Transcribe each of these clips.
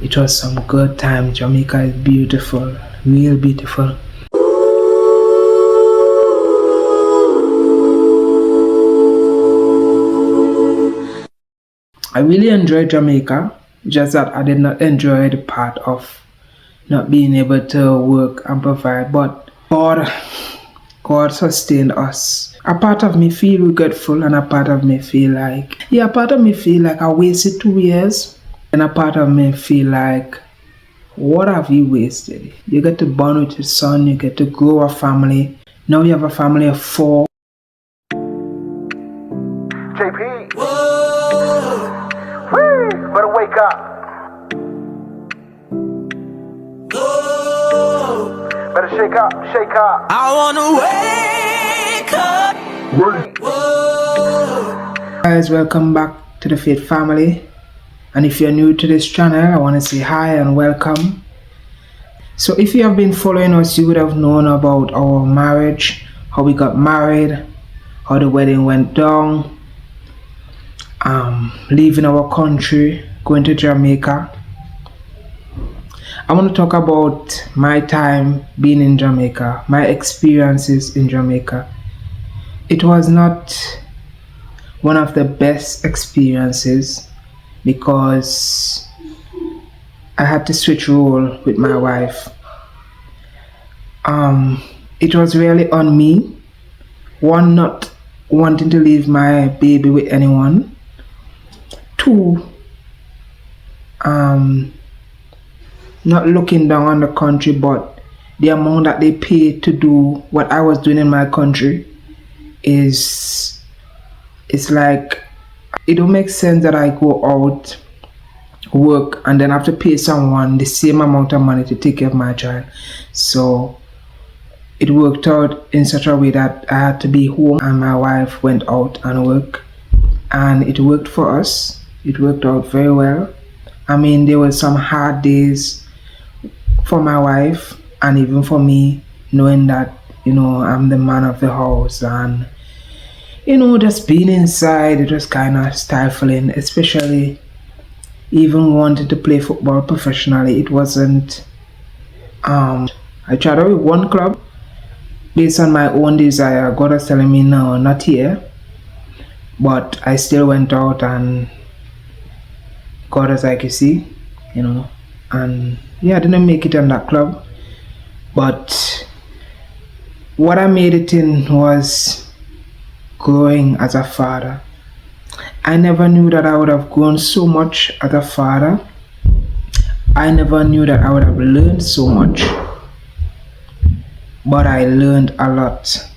It was some good time. Jamaica is beautiful, real beautiful. I really enjoyed Jamaica, just that I did not enjoy the part of not being able to work and provide, but God sustained us. A part of me feel regretful, and a part of me feel like, a part of me feel like I wasted 2 years, and a part of me feel like, what have you wasted? You get to bond with your son, you get to grow a family. Now you have a family of 4. JP, woo, better wake up. Better shake up, shake up. I wanna wake up. Guys, welcome back to the Faith family. And if you're new to this channel, I want to say hi and welcome. So if you have been following us, you would have known about our marriage, how we got married, how the wedding went down, leaving our country, going to Jamaica. I want to talk about my time being in Jamaica, my experiences in Jamaica. It was not one of the best experiences because I had to switch role with my wife. It was really on me. One, not wanting to leave my baby with anyone. 2, not looking down on the country, but the amount that they pay to do what I was doing in my country it's like, it don't make sense that I go out, work, and then have to pay someone the same amount of money to take care of my child. So it worked out in such a way that I had to be home and my wife went out and work, and it worked for us. It worked out very well. I mean, there were some hard days for my wife and even for me, knowing that, I'm the man of the house, and just being inside, it was kind of stifling, especially even wanting to play football professionally. It wasn't, I tried out with one club based on my own desire. God was telling me, no, not here, but I still went out, and God was like, you see, and I didn't make it in that club, but what I made it in was growing as a father. I never knew that I would have grown so much as a father. I never knew that I would have learned so much, but I learned a lot.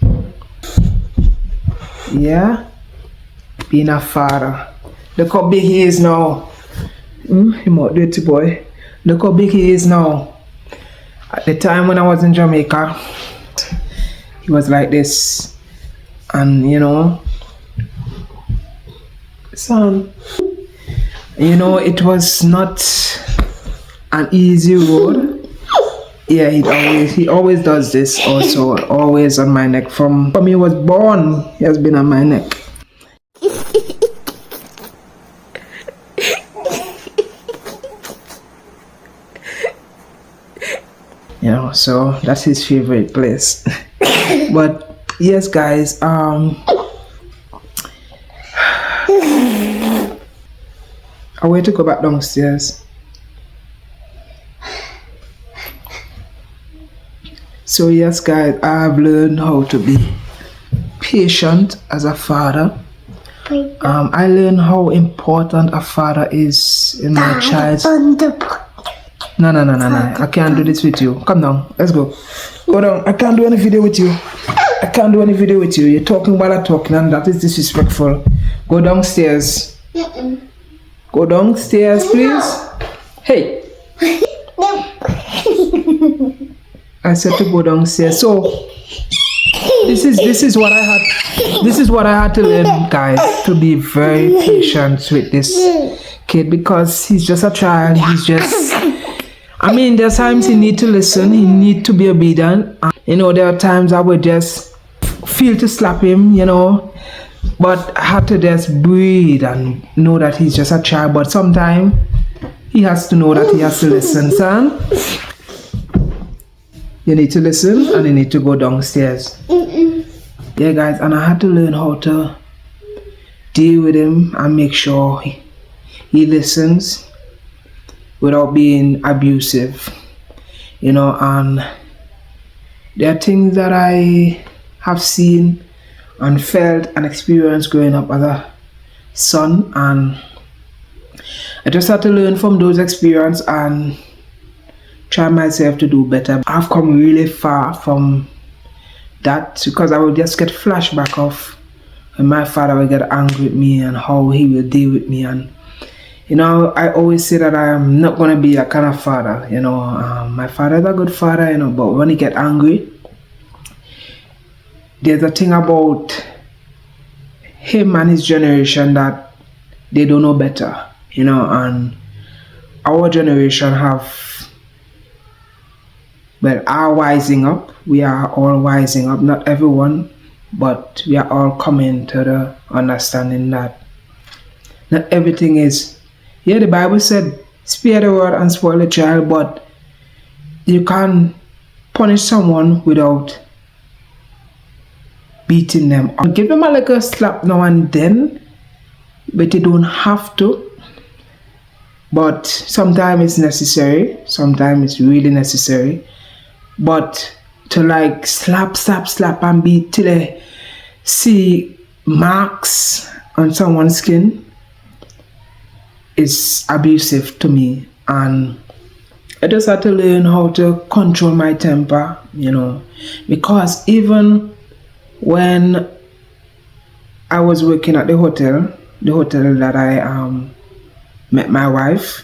Being a father. Look how big he is now. Him out, dirty boy. Look how big he is now. At the time when I was in Jamaica, he was like this. And son, it was not an easy road. He always does this also, always on my neck. From he was born, he has been on my neck. So that's his favorite place. But yes, guys, I wait to go back downstairs. So yes, guys, I've learned how to be patient as a father. I learned how important a father is in my child's. No. I can't do this with you. Come down. Let's go. Go down. I can't do any video with you. You're talking while I'm talking, and that is disrespectful. Go downstairs. Go downstairs, please. Hey. I said to go downstairs. So this is what I had to learn, guys, to be very patient with this kid, because he's just a child. There's times he need to listen, he need to be obedient. There are times I would just feel to slap him, but I had to just breathe and know that he's just a child. But sometimes he has to know that he has to listen, son. You need to listen and you need to go downstairs. Yeah, guys, and I had to learn how to deal with him and make sure he listens without being abusive. And there are things that I have seen and felt and experienced growing up as a son, and I just had to learn from those experiences and try myself to do better. I've come really far from that because I would just get flashback of when my father would get angry with me and how he will deal with me. And I always say that I am not going to be that kind of father. My father is a good father, but when he get angry, there's a thing about him and his generation that they don't know better, and our generation are wising up. We are all wising up, not everyone, but we are all coming to the understanding that not everything is, the Bible said, spare the rod and spoil the child, but you can't punish someone without beating them. Give them a little slap now and then, but you don't have to. But sometimes it's necessary, sometimes it's really necessary. But to slap and beat till they see marks on someone's skin is abusive to me. And I just had to learn how to control my temper, because even when I was working at the hotel that I met my wife,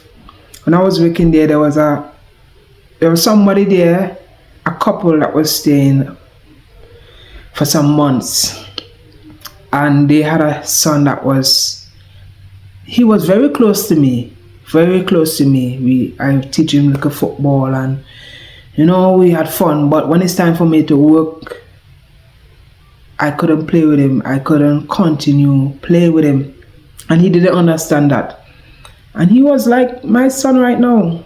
when I was working there, there was somebody there, a couple that was staying for some months, and they had a son he was very close to me. I teach him like a football, and we had fun. But when it's time for me to work, I couldn't play with him. I couldn't continue play with him, and he didn't understand that. And he was like my son right now,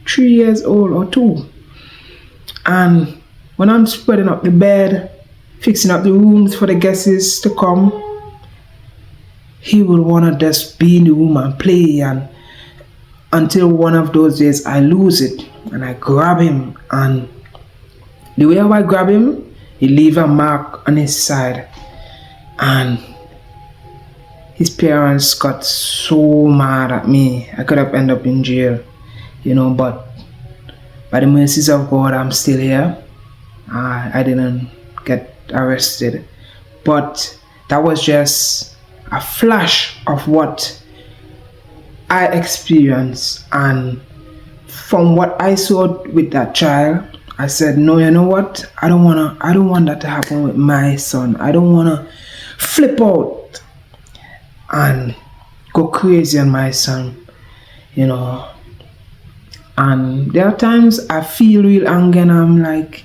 3 years old or 2. And when I'm spreading up the bed, fixing up the rooms for the guests to come, he will want to just be in the room and play, and until one of those days I lose it and I grab him, and the way how I grab him, he leave a mark on his side, and his parents got so mad at me. I could have ended up in jail, but by the mercies of God, I'm still here. I didn't get arrested, but that was just a flash of what I experienced. And from what I saw with that child, I said, no, you know what? I don't want that to happen with my son. I don't want to flip out and go crazy on my son, And there are times I feel real anger and I'm like,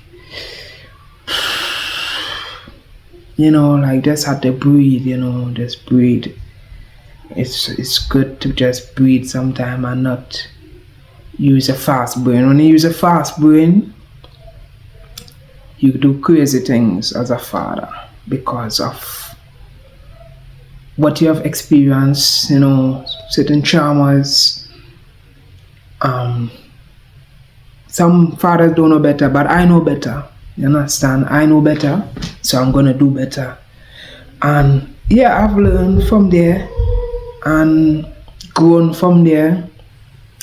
just have to breathe, just breathe. It's good to just breathe sometime and not use a fast brain. When you use a fast brain, you do crazy things as a father because of what you have experienced, certain traumas. Some fathers don't know better, but I know better. You understand? I know better, so I'm gonna do better. And yeah, I've learned from there and grown from there.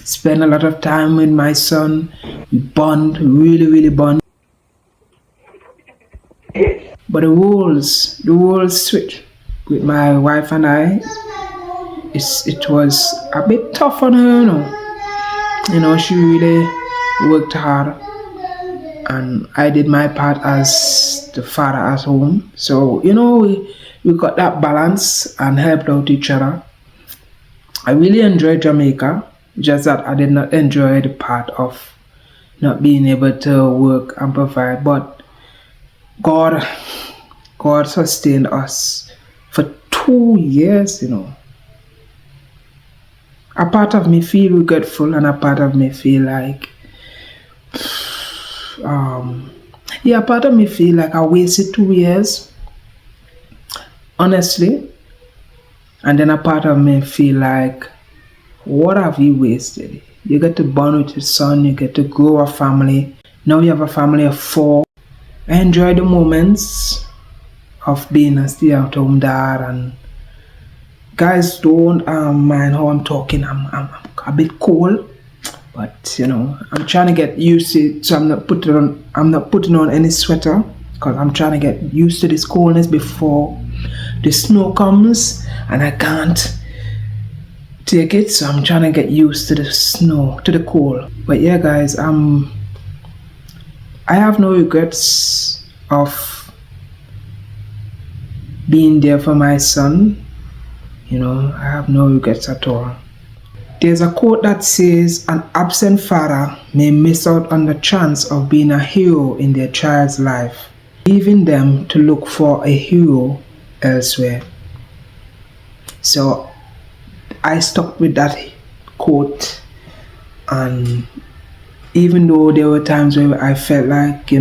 Spend a lot of time with my son. We bond, really bond. But the roles switch with my wife and I. It was a bit tough on her, she really worked hard, and I did my part as the father at home. So we got that balance and helped out each other. I really enjoyed Jamaica, just that I did not enjoy the part of not being able to work and provide. But God sustained us for 2 years, a part of me feel regretful and a part of me feel like yeah, a part of me feel like I wasted 2 years, honestly. And then a part of me feel like, what have you wasted? You get to bond with your son, you get to grow a family. Now you have a family of four. Enjoy the moments of being a stay-at-home dad. And guys, don't mind how I'm talking. I'm a bit cold, but I'm trying to get used to it. So I'm not putting on any sweater because I'm trying to get used to this coldness before the snow comes, and I can't take it. So I'm trying to get used to the snow, to the cold. But yeah, guys, I have no regrets of being there for my son. I have no regrets at all. There's a quote that says, an absent father may miss out on the chance of being a hero in their child's life, leaving them to look for a hero elsewhere. So I stuck with that quote, and even though there were times where I felt like,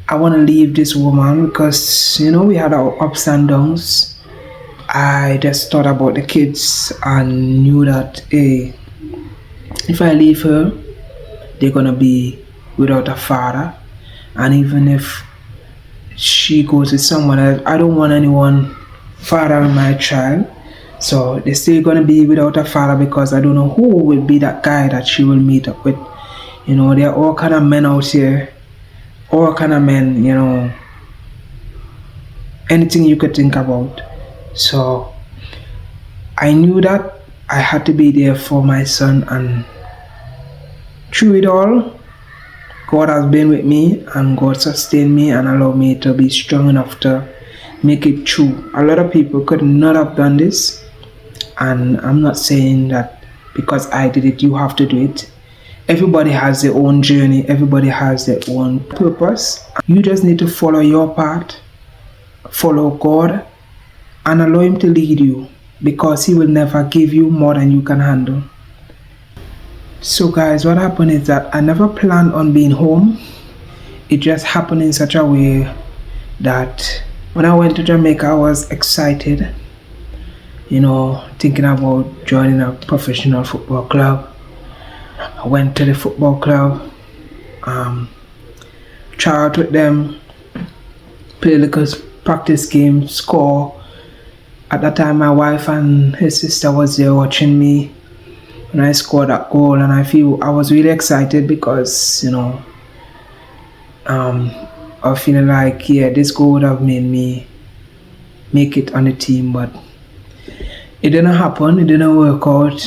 I want to leave this woman because, we had our ups and downs. I just thought about the kids and knew that, hey, if I leave her, they're gonna be without a father. And even if she goes with someone else, I don't want anyone fathering my child. So they're still gonna be without a father because I don't know who will be that guy that she will meet up with. There are all kind of men out here, all kind of men, anything you could think about. So I knew that I had to be there for my son, and through it all, God has been with me, and God sustained me and allowed me to be strong enough to make it through. A lot of people could not have done this, and I'm not saying that because I did it, you have to do it. Everybody has their own journey, everybody has their own purpose. You just need to follow your path, follow God, and allow Him to lead you, because He will never give you more than you can handle. So guys, what happened is that I never planned on being home. It just happened in such a way that when I went to Jamaica, I was excited, thinking about joining a professional football club. I went to the football club, tried out with them, play a little practice game, score. At that time, my wife and his sister was there watching me when I scored that goal, and I was really excited because, I was feeling like, yeah, this goal would have made me make it on the team, but it didn't happen. It didn't work out.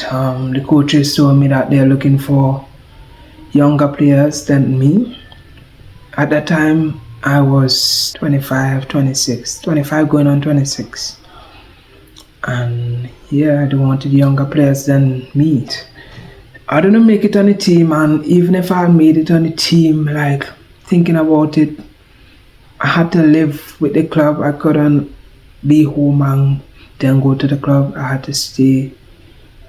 The coaches told me that they're looking for younger players than me. At that time, I was 25 going on 26. And yeah, they wanted younger players than me. I didn't make it on the team, and even if I made it on the team, like thinking about it, I had to live with the club. I couldn't be home and then go to the club. I had to stay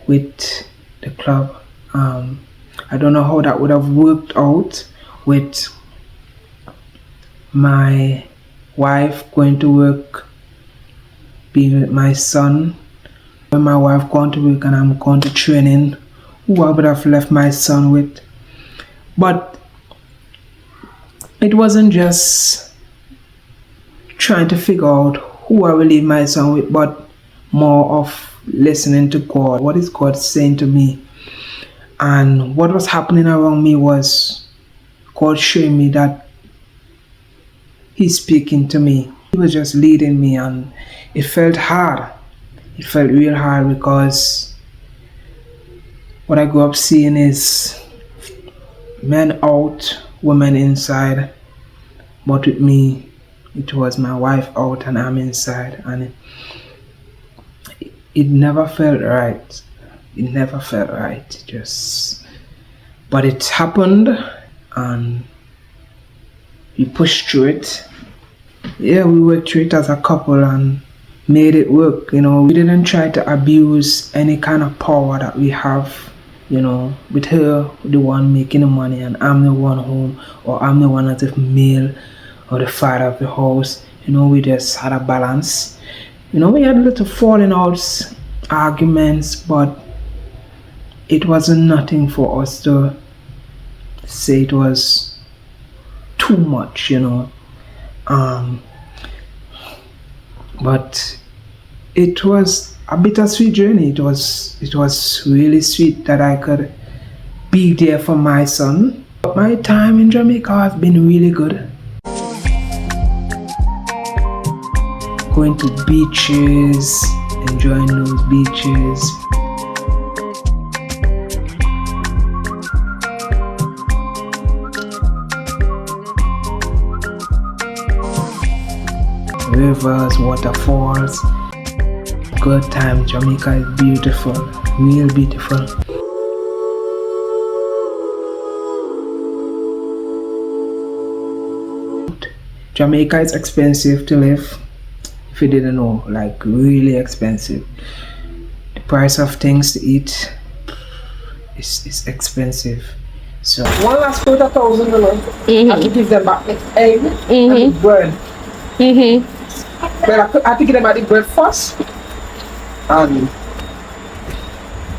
with the club. I don't know how that would have worked out with my wife going to work, being with my son. When my wife gone to work and I'm going to training, who I would have left my son with. But it wasn't just trying to figure out who I will leave my son with, but more of listening to God. What is God saying to me? And what was happening around me was God showing me that He's speaking to me. He was just leading me, and it felt hard. It felt real hard because what I grew up seeing is men out, women inside. But with me, it was my wife out and I'm inside, and it never felt right. It never felt right. But it happened, and we pushed through it. Yeah, we worked through it as a couple, and made it work. We didn't try to abuse any kind of power that we have. With her, the one making the money, and I'm the one home, or I'm the one as the male or the father of the house. We just had a balance. We had little falling outs, arguments, but it wasn't nothing for us to say it was too much. But it was a bittersweet journey. It was really sweet that I could be there for my son. But my time in Jamaica has been really good. Going to beaches, enjoying those beaches. Rivers, waterfalls. Good time. Jamaica is beautiful, real beautiful. Jamaica is expensive to live. If you didn't know, like really expensive. The price of things to eat is expensive. So one last quote $1,000. I have to give them back the egg and the bread. But I have to give them back the bread first. And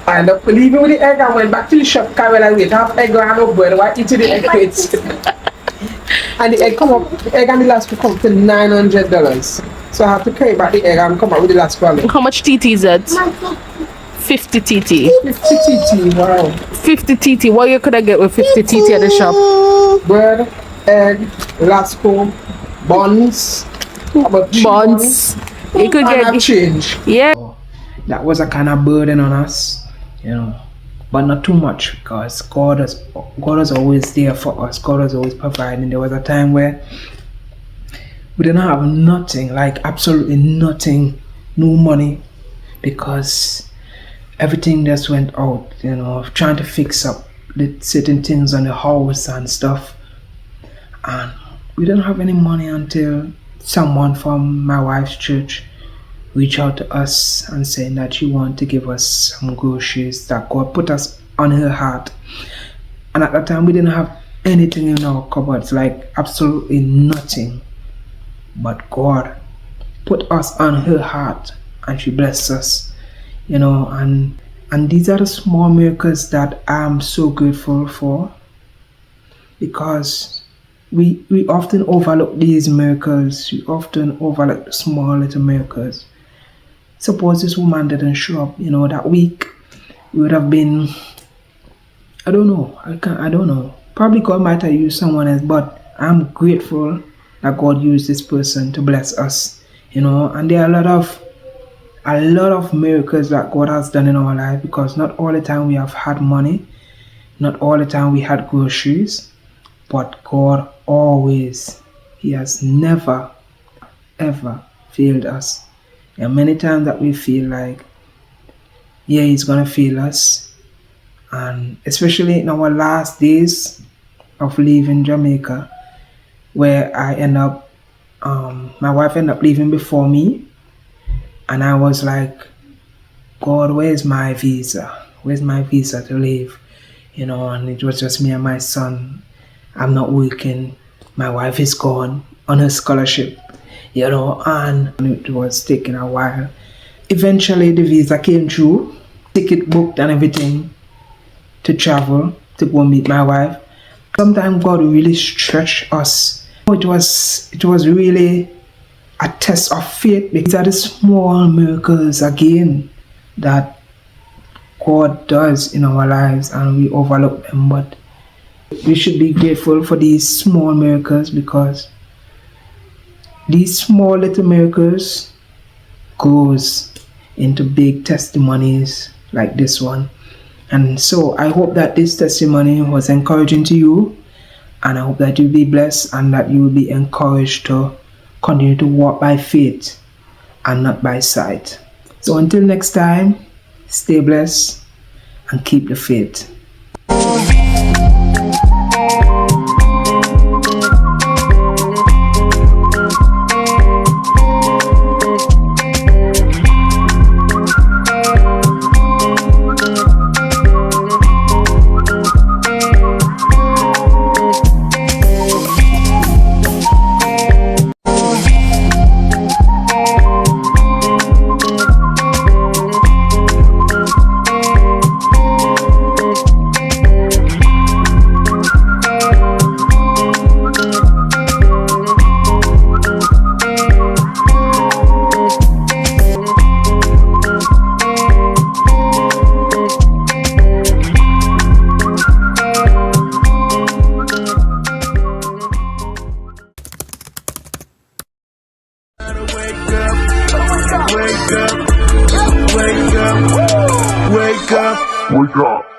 I ended up leaving with the egg and went back to the shop. Because when I wait, I have egg and no bread. I eat the egg plates. And the egg and the last will come to $900. So I have to carry back the egg and come back with the last one. How much TT is it? 50 TT. 50 TT, wow. 50 TT. What you could I get with 50 TT at the shop? Bread, egg, lasco, buns. Buns. You could and get change. Yeah. That was a kind of burden on us, but not too much, because God was always there for us. God was always providing. There was a time where we didn't have nothing, like absolutely nothing, no money, because everything just went out, trying to fix up the certain things on the house and stuff. And we didn't have any money until someone from my wife's church reached out to us and saying that she wanted to give us some groceries, that God put us on her heart. And at that time we didn't have anything in our cupboards, like absolutely nothing. But God put us on her heart and she blessed us, and these are the small miracles that I'm so grateful for, because we often overlook these miracles. We often overlook the small little miracles. Suppose this woman didn't show up, that week, we would have been, I don't know. Probably God might have used someone else, but I'm grateful that God used this person to bless us, and there are a lot of miracles that God has done in our life, because not all the time we have had money, not all the time we had groceries, but God always, He has never, ever failed us. And many times that we feel like, He's gonna fail us, and especially in our last days of leaving Jamaica, where I end up, my wife ended up leaving before me, and I was like, God, where's my visa? Where's my visa to leave? And it was just me and my son. I'm not working. My wife is gone on her scholarship, and it was taking a while. Eventually the visa came through, ticket booked and everything to travel, to go meet my wife. Sometimes God really stretched us. It was really a test of faith, because these are the small miracles again that God does in our lives, and we overlook them. But we should be grateful for these small miracles, because these small little miracles goes into big testimonies like this one. And so I hope that this testimony was encouraging to you, and I hope that you'll be blessed and that you will be encouraged to continue to walk by faith and not by sight. So until next time, stay blessed and keep the faith. Wake up.